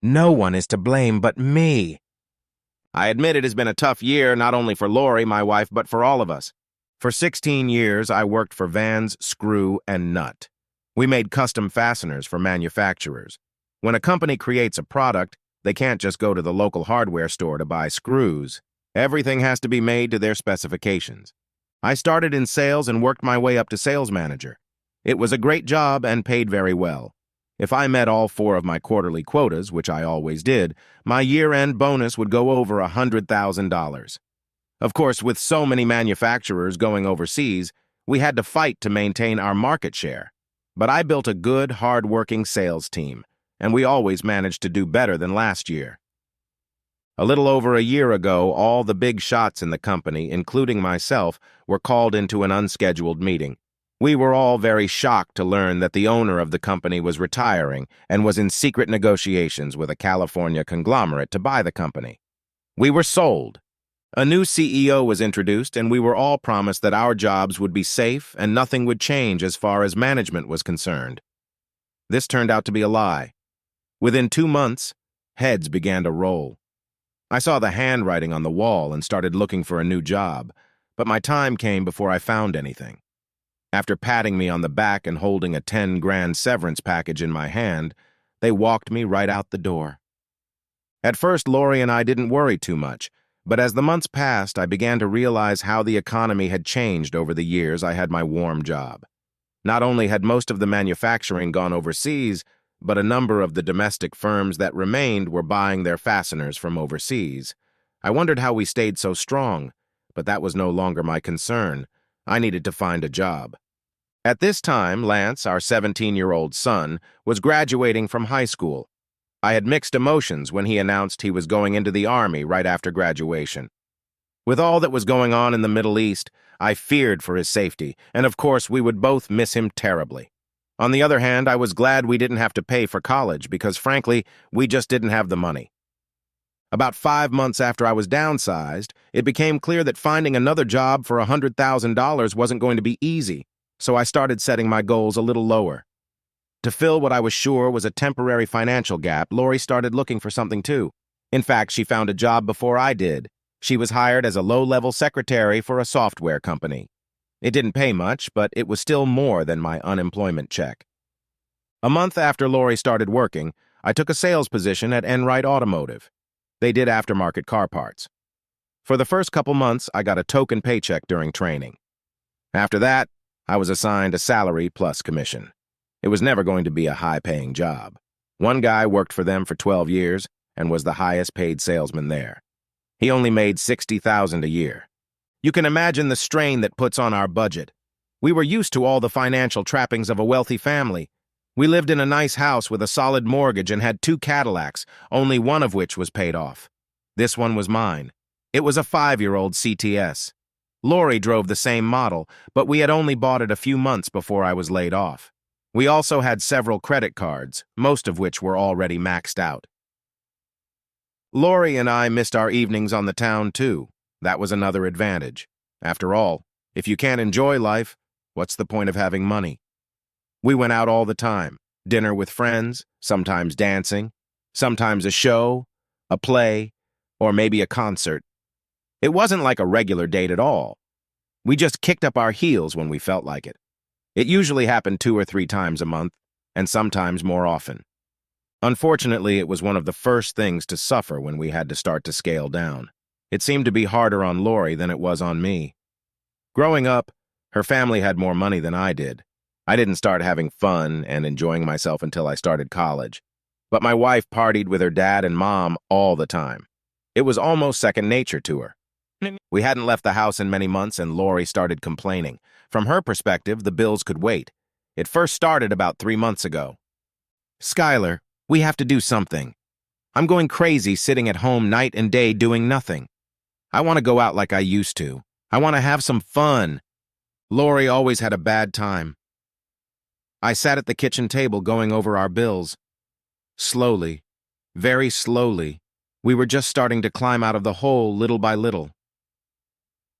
No one is to blame but me. I admit it has been a tough year, not only for Lori, my wife, but for all of us. For 16 years, I worked for Vans, Screw, and Nut. We made custom fasteners for manufacturers. When a company creates a product, they can't just go to the local hardware store to buy screws. Everything has to be made to their specifications. I started in sales and worked my way up to sales manager. It was a great job and paid very well. If I met all 4 of my quarterly quotas, which I always did, my year-end bonus would go over $100,000. Of course, with so many manufacturers going overseas, we had to fight to maintain our market share. But I built a good, hard-working sales team, and we always managed to do better than last year. A little over a year ago, all the big shots in the company, including myself, were called into an unscheduled meeting. We were all very shocked to learn that the owner of the company was retiring and was in secret negotiations with a California conglomerate to buy the company. We were sold. A new CEO was introduced, and we were all promised that our jobs would be safe and nothing would change as far as management was concerned. This turned out to be a lie. Within 2 months, heads began to roll. I saw the handwriting on the wall and started looking for a new job, but my time came before I found anything. After patting me on the back and holding a 10-grand severance package in my hand, they walked me right out the door. At first, Lori and I didn't worry too much, but as the months passed, I began to realize how the economy had changed over the years I had my warm job. Not only had most of the manufacturing gone overseas, but a number of the domestic firms that remained were buying their fasteners from overseas. I wondered how we stayed so strong, but that was no longer my concern. I needed to find a job. At this time, Lance, our 17-year-old son, was graduating from high school. I had mixed emotions when he announced he was going into the Army right after graduation. With all that was going on in the Middle East, I feared for his safety, and of course we would both miss him terribly. On the other hand, I was glad we didn't have to pay for college because, frankly, we just didn't have the money. About 5 months after I was downsized, it became clear that finding another job for $100,000 wasn't going to be easy, so I started setting my goals a little lower. To fill what I was sure was a temporary financial gap, Lori started looking for something too. In fact, she found a job before I did. She was hired as a low-level secretary for a software company. It didn't pay much, but it was still more than my unemployment check. A month after Lori started working, I took a sales position at Enright Automotive. They did aftermarket car parts. For the first couple months, I got a token paycheck during training. After that, I was assigned a salary plus commission. It was never going to be a high-paying job. One guy worked for them for 12 years and was the highest-paid salesman there. He only made $60,000 a year. You can imagine the strain that puts on our budget. We were used to all the financial trappings of a wealthy family. We lived in a nice house with a solid mortgage and had 2 Cadillacs, only one of which was paid off. This one was mine. It was a 5-year-old CTS. Lori drove the same model, but we had only bought it a few months before I was laid off. We also had several credit cards, most of which were already maxed out. Lori and I missed our evenings on the town, too. That was another advantage. After all, if you can't enjoy life, what's the point of having money? We went out all the time, dinner with friends, sometimes dancing, sometimes a show, a play, or maybe a concert. It wasn't like a regular date at all. We just kicked up our heels when we felt like it. It usually happened 2 or 3 times a month, and sometimes more often. Unfortunately, it was one of the first things to suffer when we had to start to scale down. It seemed to be harder on Lori than it was on me. Growing up, her family had more money than I did. I didn't start having fun and enjoying myself until I started college. But my wife partied with her dad and mom all the time. It was almost second nature to her. We hadn't left the house in many months and Lori started complaining. From her perspective, the bills could wait. It first started about 3 months ago. "Skylar, we have to do something. I'm going crazy sitting at home night and day doing nothing. I want to go out like I used to. I want to have some fun." Lori always had a bad time. I sat at the kitchen table going over our bills. Slowly, very slowly, we were just starting to climb out of the hole little by little.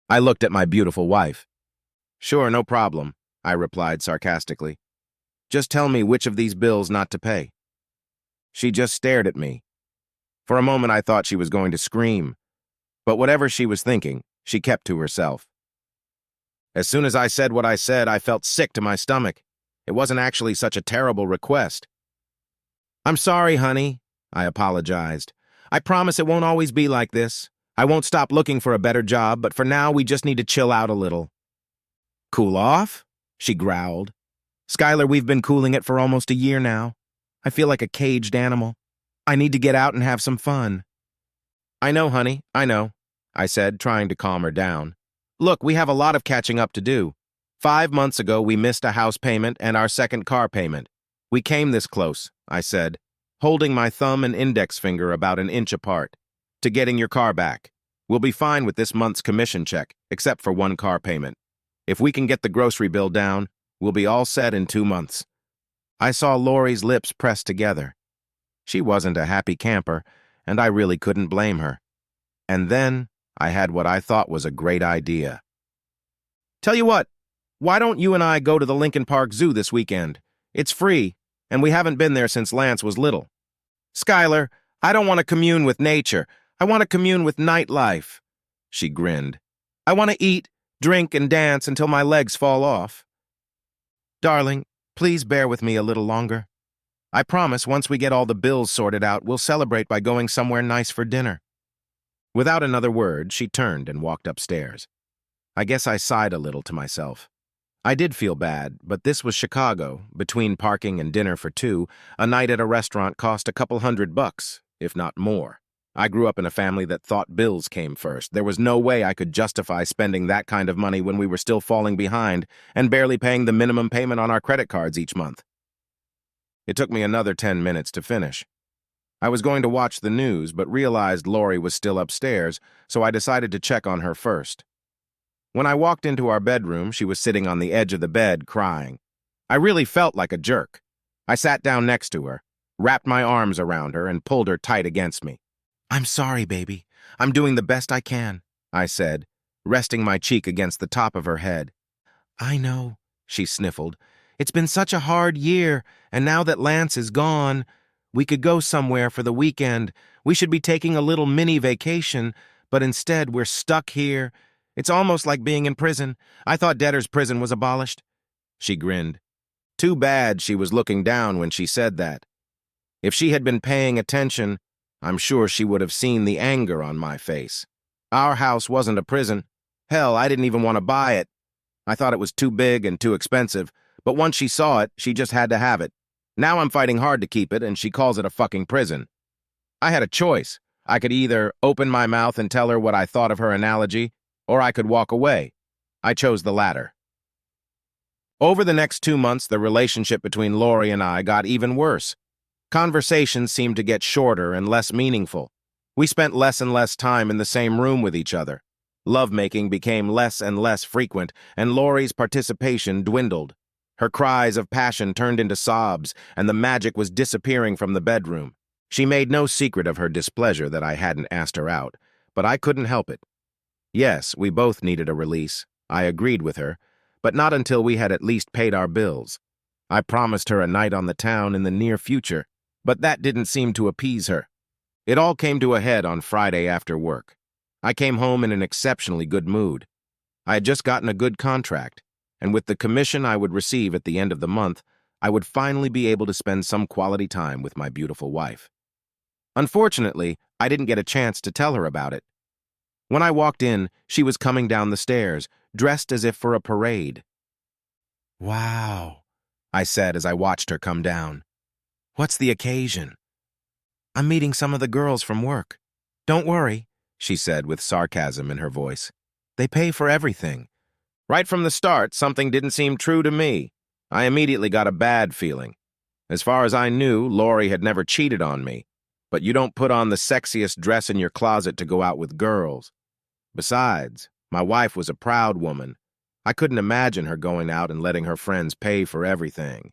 I looked at my beautiful wife. "Sure, no problem," I replied sarcastically. "Just tell me which of these bills not to pay." She just stared at me, For a moment, I thought she was going to scream, but whatever she was thinking, she kept to herself. As soon as I said what I said, I felt sick to my stomach. It wasn't actually such a terrible request. "I'm sorry, honey," I apologized. "I promise it won't always be like this. I won't stop looking for a better job, but for now we just need to chill out a little." "Cool off?" she growled. "Skylar, we've been cooling it for almost a year now. I feel like a caged animal. I need to get out and have some fun." "I know, honey, I know," I said, trying to calm her down. "Look, we have a lot of catching up to do. 5 months ago, we missed a house payment and our second car payment. We came this close," I said, holding my thumb and index finger about an inch apart, "to getting your car back. We'll be fine with this month's commission check, except for one car payment. If we can get the grocery bill down, we'll be all set in 2 months." I saw Lori's lips press together. She wasn't a happy camper, and I really couldn't blame her. And then I had what I thought was a great idea. "Tell you what, why don't you and I go to the Lincoln Park Zoo this weekend? It's free, and we haven't been there since Lance was little." "Skylar, I don't want to commune with nature. I want to commune with nightlife." She grinned. "I want to eat, drink, and dance until my legs fall off." "Darling, please bear with me a little longer. I promise once we get all the bills sorted out, we'll celebrate by going somewhere nice for dinner." Without another word, she turned and walked upstairs. I guess I sighed a little to myself. I did feel bad, but this was Chicago. Between parking and dinner for two, a night at a restaurant cost a couple $100, if not more. I grew up in a family that thought bills came first. There was no way I could justify spending that kind of money when we were still falling behind and barely paying the minimum payment on our credit cards each month. It took me another 10 minutes to finish. I was going to watch the news, but realized Lori was still upstairs, so I decided to check on her first. When I walked into our bedroom, she was sitting on the edge of the bed, crying. I really felt like a jerk. I sat down next to her, wrapped my arms around her, and pulled her tight against me. "I'm sorry, baby. I'm doing the best I can," I said, resting my cheek against the top of her head. "I know," she sniffled. "It's been such a hard year, and now that Lance is gone, we could go somewhere for the weekend. We should be taking a little mini vacation, but instead we're stuck here. It's almost like being in prison. I thought debtor's prison was abolished." She grinned. Too bad she was looking down when she said that. If she had been paying attention, I'm sure she would have seen the anger on my face. Our house wasn't a prison. Hell, I didn't even want to buy it. I thought it was too big and too expensive, but once she saw it, she just had to have it. Now I'm fighting hard to keep it, and she calls it a fucking prison. I had a choice. I could either open my mouth and tell her what I thought of her analogy, or I could walk away. I chose the latter. Over the next 2 months, the relationship between Lori and I got even worse. Conversations seemed to get shorter and less meaningful. We spent less and less time in the same room with each other. Lovemaking became less and less frequent, and Lori's participation dwindled. Her cries of passion turned into sobs, and the magic was disappearing from the bedroom. She made no secret of her displeasure that I hadn't asked her out, but I couldn't help it. Yes, we both needed a release. I agreed with her, but not until we had at least paid our bills. I promised her a night on the town in the near future, but that didn't seem to appease her. It all came to a head on Friday after work. I came home in an exceptionally good mood. I had just gotten a good contract, and with the commission I would receive at the end of the month, I would finally be able to spend some quality time with my beautiful wife. Unfortunately, I didn't get a chance to tell her about it. When I walked in, she was coming down the stairs, dressed as if for a parade. "Wow," I said as I watched her come down. "What's the occasion?" "I'm meeting some of the girls from work. Don't worry," she said with sarcasm in her voice. "They pay for everything." Right from the start, something didn't seem true to me. I immediately got a bad feeling. As far as I knew, Lori had never cheated on me, but you don't put on the sexiest dress in your closet to go out with girls. Besides, my wife was a proud woman. I couldn't imagine her going out and letting her friends pay for everything.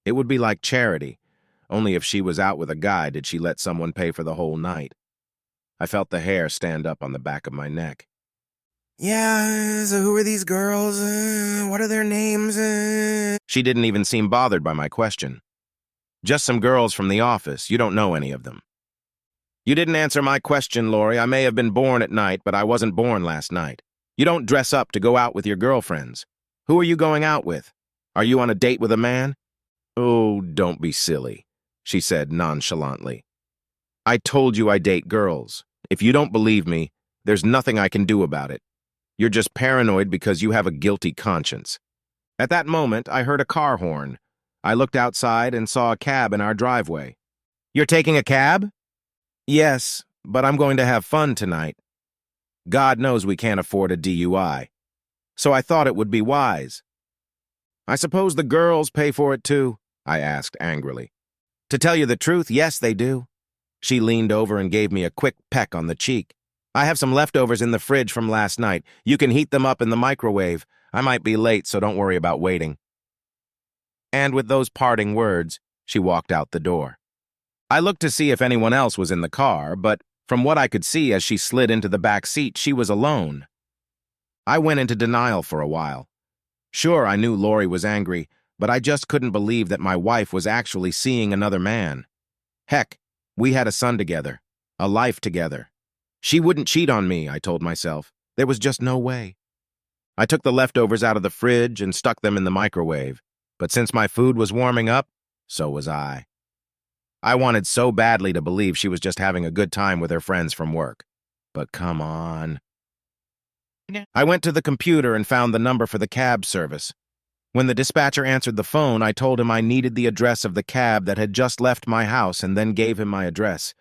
It would be like charity. Only if she was out with a guy did she let someone pay for the whole night. I felt the hair stand up on the back of my neck. "Yeah, so who are these girls? What are their names?" She didn't even seem bothered by my question. "Just some girls from the office. You don't know any of them." You didn't answer my question, Lori. I may have been born at night, but I wasn't born last night. You don't dress up to go out with your girlfriends. Who are you going out with? Are you on a date with a man? Oh, don't be silly, she said nonchalantly. I told you I date girls. If you don't believe me, there's nothing I can do about it. You're just paranoid because you have a guilty conscience. At that moment, I heard a car horn. I looked outside and saw a cab in our driveway. You're taking a cab? Yes, but I'm going to have fun tonight. God knows we can't afford a DUI. So I thought it would be wise. I suppose the girls pay for it too? I asked angrily. To tell you the truth, yes, they do. She leaned over and gave me a quick peck on the cheek. I have some leftovers in the fridge from last night. You can heat them up in the microwave. I might be late, so don't worry about waiting. And with those parting words, she walked out the door. I looked to see if anyone else was in the car, but from what I could see as she slid into the back seat, she was alone. I went into denial for a while. Sure, I knew Lori was angry, but I just couldn't believe that my wife was actually seeing another man. Heck, we had a son together, a life together. She wouldn't cheat on me, I told myself. There was just no way. I took the leftovers out of the fridge and stuck them in the microwave, but since my food was warming up, so was I. I wanted so badly to believe she was just having a good time with her friends from work. But come on. I went to the computer and found the number for the cab service. When the dispatcher answered the phone, I told him I needed the address of the cab that had just left my house and then gave him my address.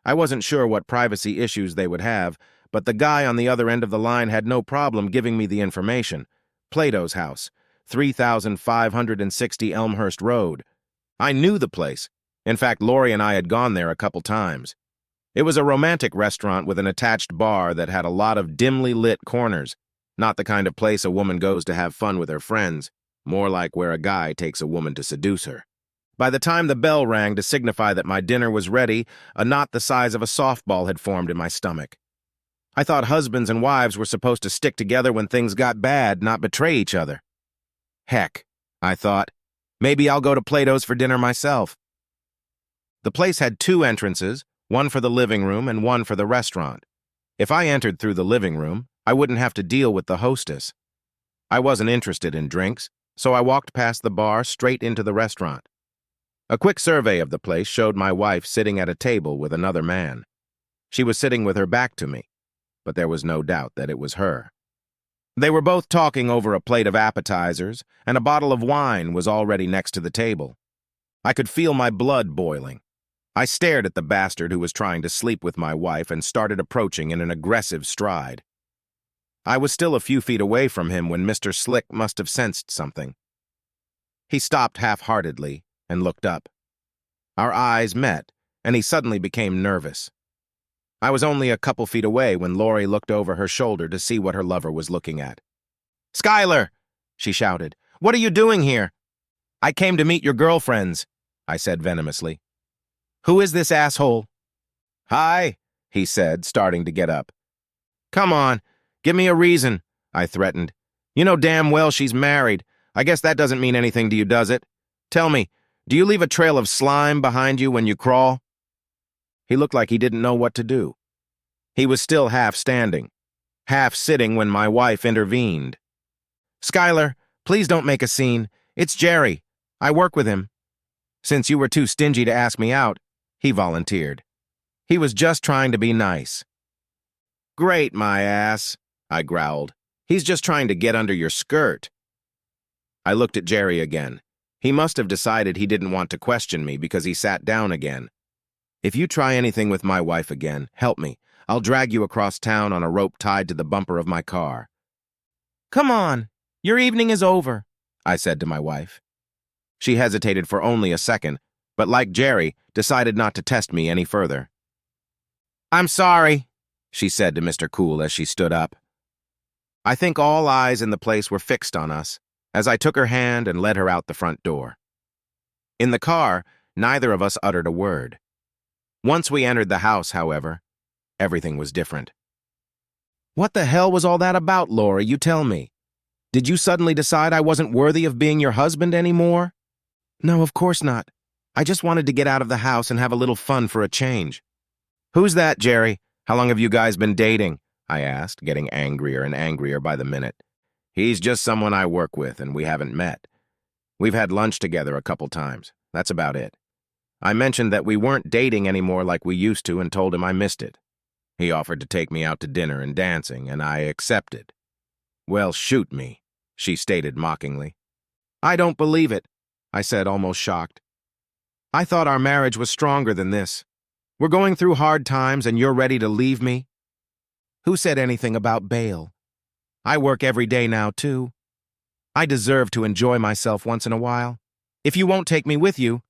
I wasn't sure what privacy issues they would have, but the guy on the other end of the line had no problem giving me the information. Plato's house, 3560 Elmhurst Road. I knew the place. In fact, Lori and I had gone there a couple times. It was a romantic restaurant with an attached bar that had a lot of dimly lit corners. Not the kind of place a woman goes to have fun with her friends, more like where a guy takes a woman to seduce her. By the time the bell rang to signify that my dinner was ready, a knot the size of a softball had formed in my stomach. I thought husbands and wives were supposed to stick together when things got bad, not betray each other. Heck, I thought, maybe I'll go to Plato's for dinner myself. The place had two entrances, one for the living room and one for the restaurant. If I entered through the living room, I wouldn't have to deal with the hostess. I wasn't interested in drinks, so I walked past the bar straight into the restaurant. A quick survey of the place showed my wife sitting at a table with another man. She was sitting with her back to me, but there was no doubt that it was her. They were both talking over a plate of appetizers, and a bottle of wine was already next to the table. I could feel my blood boiling. I stared at the bastard who was trying to sleep with my wife and started approaching in an aggressive stride. I was still a few feet away from him when Mr. Slick must have sensed something. He stopped half-heartedly and looked up. Our eyes met, and he suddenly became nervous. I was only a couple feet away when Lori looked over her shoulder to see what her lover was looking at. "Skylar!" she shouted. "What are you doing here?" "I came to meet your girlfriends," I said venomously. "Who is this asshole?" "Hi," he said, starting to get up. "Come on, give me a reason," I threatened. "You know damn well she's married. I guess that doesn't mean anything to you, does it? Tell me, do you leave a trail of slime behind you when you crawl?" He looked like he didn't know what to do. He was still half standing, half sitting when my wife intervened. "Skylar, please don't make a scene. It's Jerry. I work with him." "Since you were too stingy to ask me out," he volunteered. He was just trying to be nice. "Great, my ass," I growled. "He's just trying to get under your skirt." I looked at Jerry again. He must have decided he didn't want to question me because he sat down again. "If you try anything with my wife again, help me. I'll drag you across town on a rope tied to the bumper of my car." "Come on, your evening is over," I said to my wife. She hesitated for only a second, but like Jerry, decided not to test me any further. "I'm sorry," she said to Mr. Cool as she stood up. I think all eyes in the place were fixed on us, as I took her hand and led her out the front door. In the car, neither of us uttered a word. Once we entered the house, however, everything was different. "What the hell was all that about, Lori? You tell me. Did you suddenly decide I wasn't worthy of being your husband anymore?" "No, of course not. I just wanted to get out of the house and have a little fun for a change." Who's that, Jerry? How long have you guys been dating? I asked, getting angrier and angrier by the minute. He's just someone I work with, and we haven't met. We've had lunch together a couple times. That's about it. I mentioned that we weren't dating anymore like we used to and told him I missed it. He offered to take me out to dinner and dancing, and I accepted. Well, shoot me, she stated mockingly. I don't believe it, I said, almost shocked. I thought our marriage was stronger than this. We're going through hard times and you're ready to leave me? Who said anything about bail? I work every day now, too. I deserve to enjoy myself once in a while. If you won't take me with you,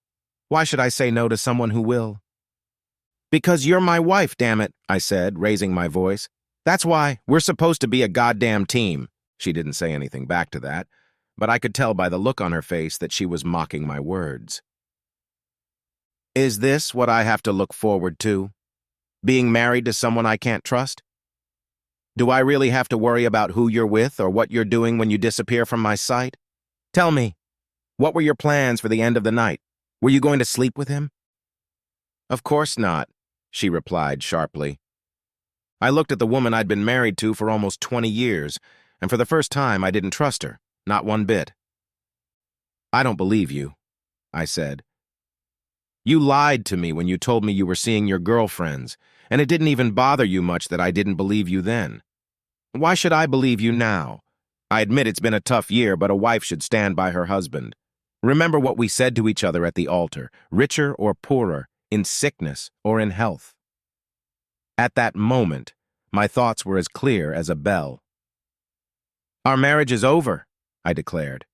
why should I say no to someone who will? Because you're my wife, damn it, I said, raising my voice. That's why we're supposed to be a goddamn team. She didn't say anything back to that, but I could tell by the look on her face that she was mocking my words. Is this what I have to look forward to? Being married to someone I can't trust? Do I really have to worry about who you're with or what you're doing when you disappear from my sight? Tell me, what were your plans for the end of the night? Were you going to sleep with him? Of course not, she replied sharply. I looked at the woman I'd been married to for almost 20 years, and for the first time I didn't trust her, not one bit. I don't believe you, I said. You lied to me when you told me you were seeing your girlfriends, and it didn't even bother you much that I didn't believe you then. Why should I believe you now? I admit it's been a tough year, but a wife should stand by her husband. Remember what we said to each other at the altar, richer or poorer, in sickness or in health. At that moment, my thoughts were as clear as a bell. Our marriage is over, I declared.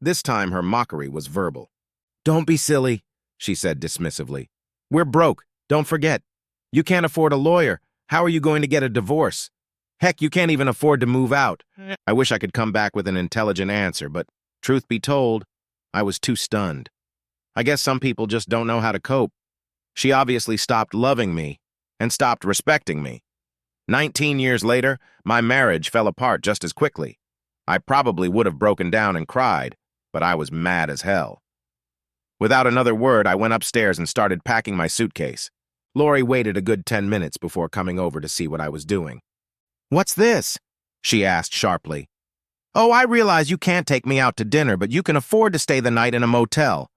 This time her mockery was verbal. Don't be silly, she said dismissively. We're broke, don't forget. You can't afford a lawyer. How are you going to get a divorce? Heck, you can't even afford to move out. I wish I could come back with an intelligent answer, but truth be told, I was too stunned. I guess some people just don't know how to cope. She obviously stopped loving me and stopped respecting me. 19 years later, my marriage fell apart just as quickly. I probably would have broken down and cried, but I was mad as hell. Without another word, I went upstairs and started packing my suitcase. Lori waited a good 10 minutes before coming over to see what I was doing. What's this? She asked sharply. Oh, I realize you can't take me out to dinner, but you can afford to stay the night in a motel.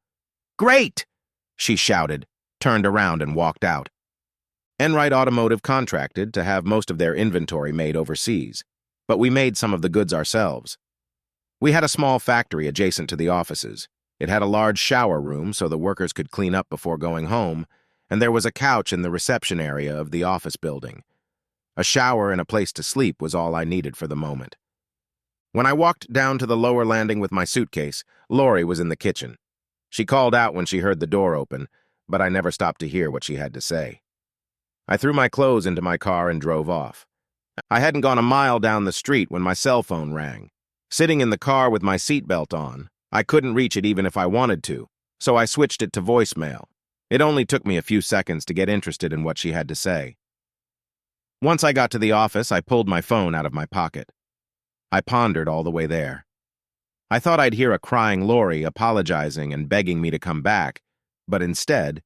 Great! She shouted, turned around and walked out. Enright Automotive contracted to have most of their inventory made overseas, but we made some of the goods ourselves. We had a small factory adjacent to the offices. It had a large shower room so the workers could clean up before going home, and there was a couch in the reception area of the office building. A shower and a place to sleep was all I needed for the moment. When I walked down to the lower landing with my suitcase, Lori was in the kitchen. She called out when she heard the door open, but I never stopped to hear what she had to say. I threw my clothes into my car and drove off. I hadn't gone a mile down the street when my cell phone rang. Sitting in the car with my seatbelt on, I couldn't reach it even if I wanted to, so I switched it to voicemail. It only took me a few seconds to get interested in what she had to say. Once I got to the office, I pulled my phone out of my pocket. I pondered all the way there. I thought I'd hear a crying Lori apologizing and begging me to come back, but instead,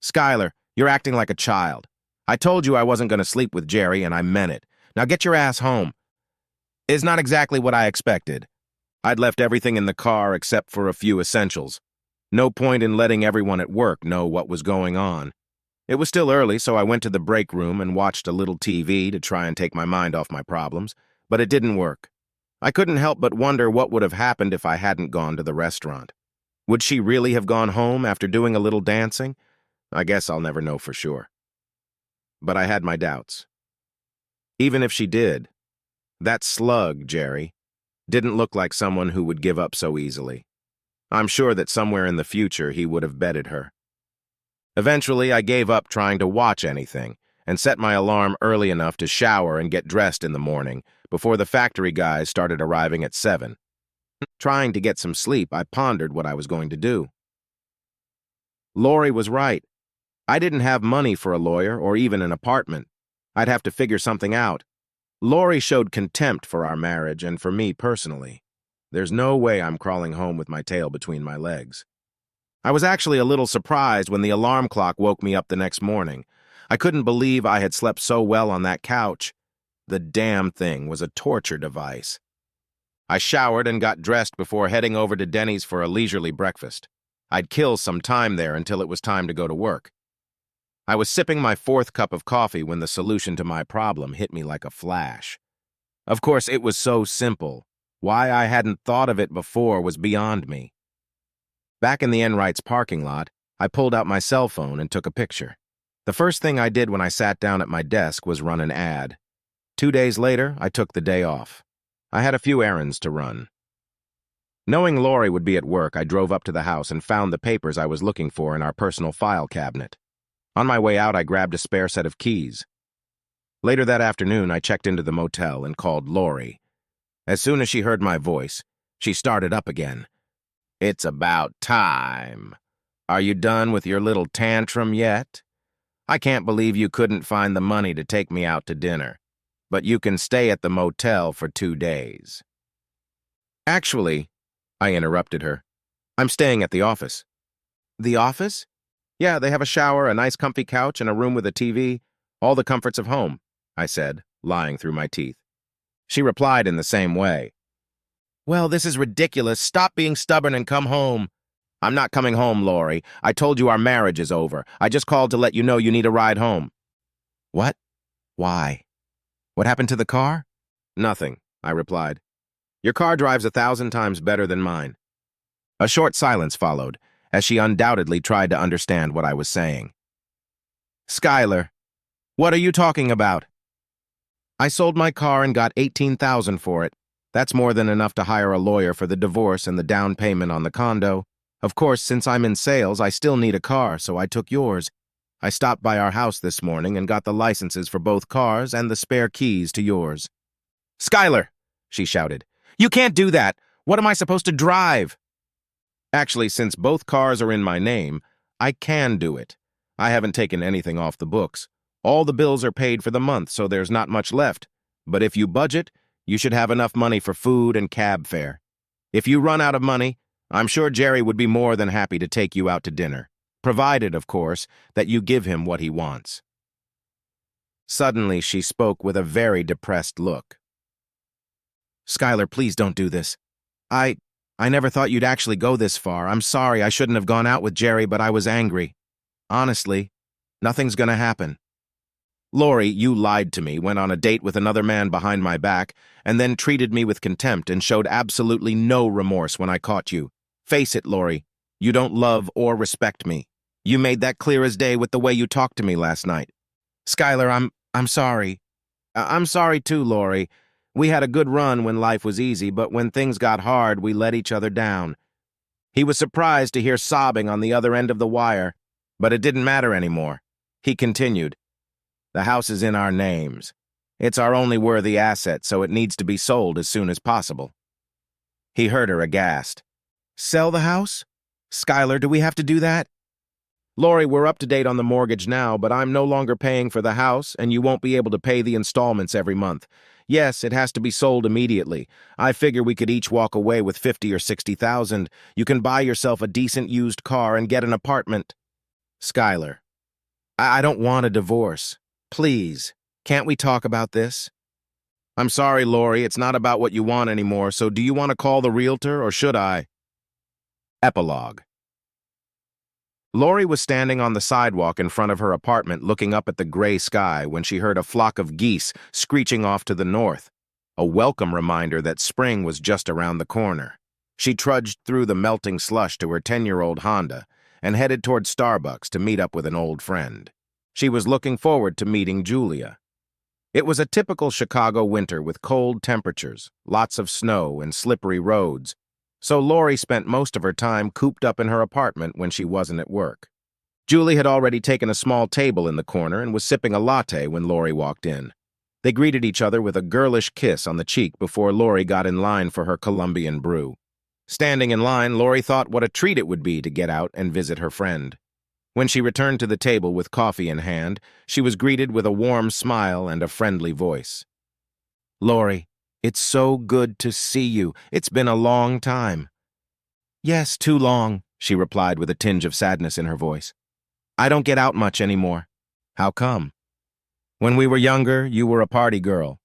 Skylar, you're acting like a child. I told you I wasn't going to sleep with Jerry, and I meant it. Now get your ass home. It's not exactly what I expected. I'd left everything in the car except for a few essentials. No point in letting everyone at work know what was going on. It was still early, so I went to the break room and watched a little TV to try and take my mind off my problems, but it didn't work. I couldn't help but wonder what would have happened if I hadn't gone to the restaurant. Would she really have gone home after doing a little dancing? I guess I'll never know for sure. But I had my doubts. Even if she did, that slug, Jerry, didn't look like someone who would give up so easily. I'm sure that somewhere in the future he would have bedded her. Eventually, I gave up trying to watch anything and set my alarm early enough to shower and get dressed in the morning before the factory guys started arriving at 7. Trying to get some sleep, I pondered what I was going to do. Lori was right. I didn't have money for a lawyer or even an apartment. I'd have to figure something out. Lori showed contempt for our marriage and for me personally. There's no way I'm crawling home with my tail between my legs. I was actually a little surprised when the alarm clock woke me up the next morning. I couldn't believe I had slept so well on that couch. The damn thing was a torture device. I showered and got dressed before heading over to Denny's for a leisurely breakfast. I'd kill some time there until it was time to go to work. I was sipping my fourth cup of coffee when the solution to my problem hit me like a flash. Of course, it was so simple. Why I hadn't thought of it before was beyond me. Back in the Enright's parking lot, I pulled out my cell phone and took a picture. The first thing I did when I sat down at my desk was run an ad. 2 days later, I took the day off. I had a few errands to run. Knowing Lori would be at work, I drove up to the house and found the papers I was looking for in our personal file cabinet. On my way out, I grabbed a spare set of keys. Later that afternoon, I checked into the motel and called Lori. As soon as she heard my voice, she started up again. "It's about time. Are you done with your little tantrum yet? I can't believe you couldn't find the money to take me out to dinner, but you can stay at the motel for 2 days. Actually, I interrupted her, I'm staying at the office. The office? Yeah, they have a shower, a nice comfy couch, and a room with a TV. All the comforts of home, I said, lying through my teeth. She replied in the same way. Well, this is ridiculous. Stop being stubborn and come home. I'm not coming home, Lori. I told you our marriage is over. I just called to let you know you need a ride home. What? Why? What happened to the car? Nothing, I replied. Your car drives 1,000 times better than mine. A short silence followed, as she undoubtedly tried to understand what I was saying. Skylar, what are you talking about? I sold my car and got $18,000 for it. That's more than enough to hire a lawyer for the divorce and the down payment on the condo. Of course, since I'm in sales, I still need a car, so I took yours. I stopped by our house this morning and got the licenses for both cars and the spare keys to yours. Skylar, she shouted, you can't do that. What am I supposed to drive? Actually, since both cars are in my name, I can do it. I haven't taken anything off the books. All the bills are paid for the month, so there's not much left. But if you budget, you should have enough money for food and cab fare. If you run out of money, I'm sure Jerry would be more than happy to take you out to dinner, provided, of course, that you give him what he wants. Suddenly, she spoke with a very depressed look. Skylar, please don't do this. I never thought you'd actually go this far. I'm sorry I shouldn't have gone out with Jerry, but I was angry. Honestly, nothing's gonna happen. Lori, you lied to me, went on a date with another man behind my back, and then treated me with contempt and showed absolutely no remorse when I caught you. Face it, Lori, you don't love or respect me. You made that clear as day with the way you talked to me last night. Skylar, I'm sorry. I'm sorry too, Lori. We had a good run when life was easy, but when things got hard, we let each other down. He was surprised to hear sobbing on the other end of the wire, but it didn't matter anymore. He continued, the house is in our names. It's our only worthy asset, so it needs to be sold as soon as possible. He heard her aghast. Sell the house? Skylar, do we have to do that? Lori, we're up to date on the mortgage now, but I'm no longer paying for the house, and you won't be able to pay the installments every month. Yes, it has to be sold immediately. I figure we could each walk away with $50,000 or $60,000. You can buy yourself a decent used car and get an apartment. Skylar, I don't want a divorce. Please, can't we talk about this? I'm sorry, Lori, it's not about what you want anymore, so do you want to call the realtor, or should I? Epilogue. Lori was standing on the sidewalk in front of her apartment looking up at the gray sky when she heard a flock of geese screeching off to the north, a welcome reminder that spring was just around the corner. She trudged through the melting slush to her 10-year-old Honda and headed toward Starbucks to meet up with an old friend. She was looking forward to meeting Julia. It was a typical Chicago winter with cold temperatures, lots of snow, and slippery roads, so Lori spent most of her time cooped up in her apartment when she wasn't at work. Julie had already taken a small table in the corner and was sipping a latte when Lori walked in. They greeted each other with a girlish kiss on the cheek before Lori got in line for her Colombian brew. Standing in line, Lori thought what a treat it would be to get out and visit her friend. When she returned to the table with coffee in hand, she was greeted with a warm smile and a friendly voice. Lori, it's so good to see you. It's been a long time. Yes, too long, she replied with a tinge of sadness in her voice. I don't get out much anymore. How come? When we were younger, you were a party girl.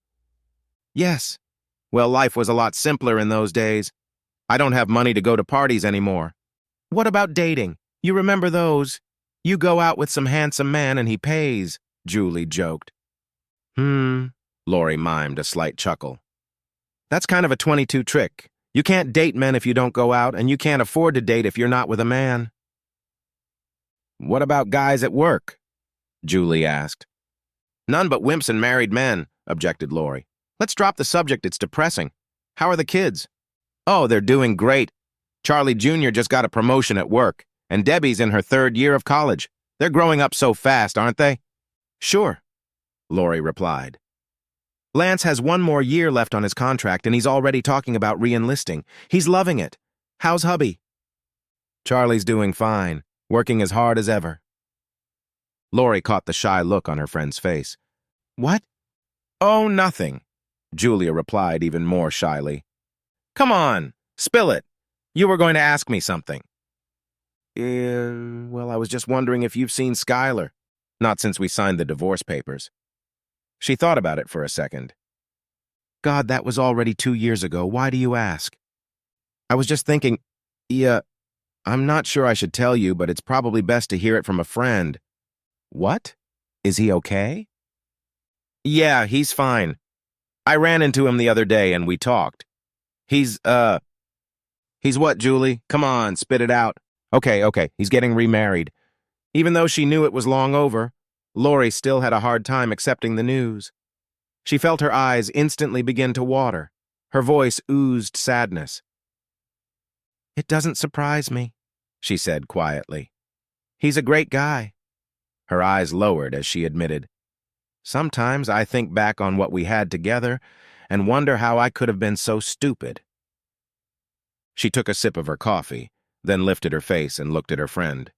Yes. Well, life was a lot simpler in those days. I don't have money to go to parties anymore. What about dating? You remember those? You go out with some handsome man and he pays, Julie joked. Lori mimed a slight chuckle. That's kind of a 22 trick. You can't date men if you don't go out, and you can't afford to date if you're not with a man. What about guys at work? Julie asked. None but wimps and married men, objected Lori. Let's drop the subject, it's depressing. How are the kids? Oh, they're doing great. Charlie Jr. just got a promotion at work, and Debbie's in her 3rd year of college. They're growing up so fast, aren't they? Sure, Lori replied. Lance has 1 more year left on his contract, and he's already talking about re-enlisting. He's loving it. How's hubby? Charlie's doing fine, working as hard as ever. Lori caught the shy look on her friend's face. What? Oh, nothing, Julia replied even more shyly. Come on, spill it. You were going to ask me something. Well, I was just wondering if you've seen Skylar. Not since we signed the divorce papers. She thought about it for a second. God, that was already 2 years ago. Why do you ask? I was just thinking, I'm not sure I should tell you, but it's probably best to hear it from a friend. What? Is he okay? Yeah, he's fine. I ran into him the other day and we talked. He's what, Julie? Come on, spit it out. Okay, he's getting remarried. Even though she knew it was long over, Lori still had a hard time accepting the news. She felt her eyes instantly begin to water. Her voice oozed sadness. It doesn't surprise me, she said quietly. He's a great guy. Her eyes lowered as she admitted, Sometimes I think back on what we had together and wonder how I could have been so stupid. She took a sip of her coffee, then lifted her face and looked at her friend.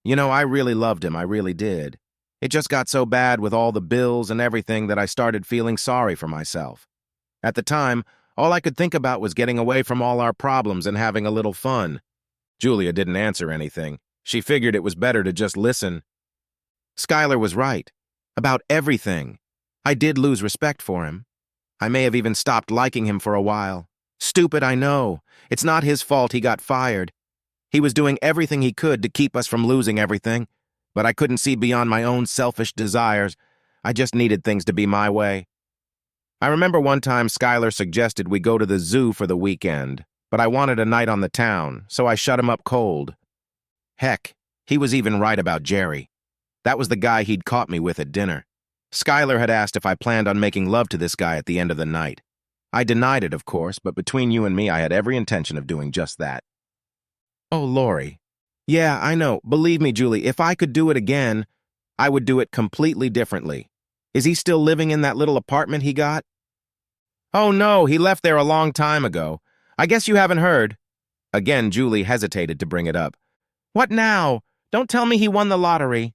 I really loved him, I really did. It just got so bad with all the bills and everything that I started feeling sorry for myself. At the time, all I could think about was getting away from all our problems and having a little fun. Julia didn't answer anything. She figured it was better to just listen. Skylar was right. About everything. I did lose respect for him. I may have even stopped liking him for a while. Stupid, I know. It's not his fault he got fired. He was doing everything he could to keep us from losing everything, but I couldn't see beyond my own selfish desires. I just needed things to be my way. I remember one time Skylar suggested we go to the zoo for the weekend, but I wanted a night on the town, so I shut him up cold. Heck, he was even right about Jerry. That was the guy he'd caught me with at dinner. Skylar had asked if I planned on making love to this guy at the end of the night. I denied it, of course, but between you and me, I had every intention of doing just that. Oh, Lori. Yeah, I know. Believe me, Julie, if I could do it again, I would do it completely differently. Is he still living in that little apartment he got? Oh, no, he left there a long time ago. I guess you haven't heard. Again, Julie hesitated to bring it up. What now? Don't tell me he won the lottery.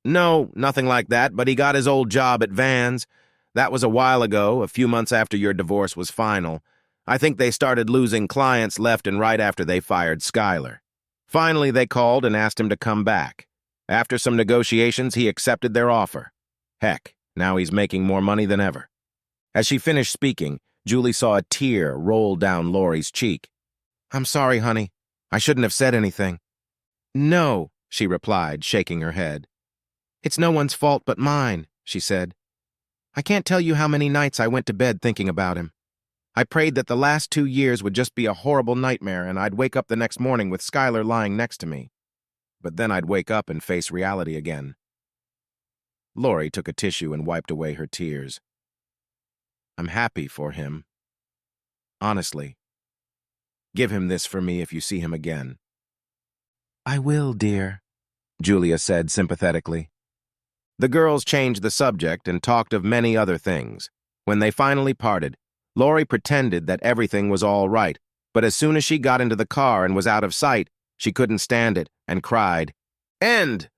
No, nothing like that, but he got his old job at Vans. That was a while ago, a few months after your divorce was final. I think they started losing clients left and right after they fired Skylar. Finally, they called and asked him to come back. After some negotiations, he accepted their offer. Heck, now he's making more money than ever. As she finished speaking, Julie saw a tear roll down Lori's cheek. I'm sorry, honey. I shouldn't have said anything. No, she replied, shaking her head. It's no one's fault but mine, she said. I can't tell you how many nights I went to bed thinking about him. I prayed that the last 2 years would just be a horrible nightmare and I'd wake up the next morning with Skylar lying next to me. But then I'd wake up and face reality again. Lori took a tissue and wiped away her tears. I'm happy for him. Honestly. Give him this for me if you see him again. I will, dear, Julia said sympathetically. The girls changed the subject and talked of many other things. When they finally parted, Lori pretended that everything was all right, but as soon as she got into the car and was out of sight, she couldn't stand it and cried, End!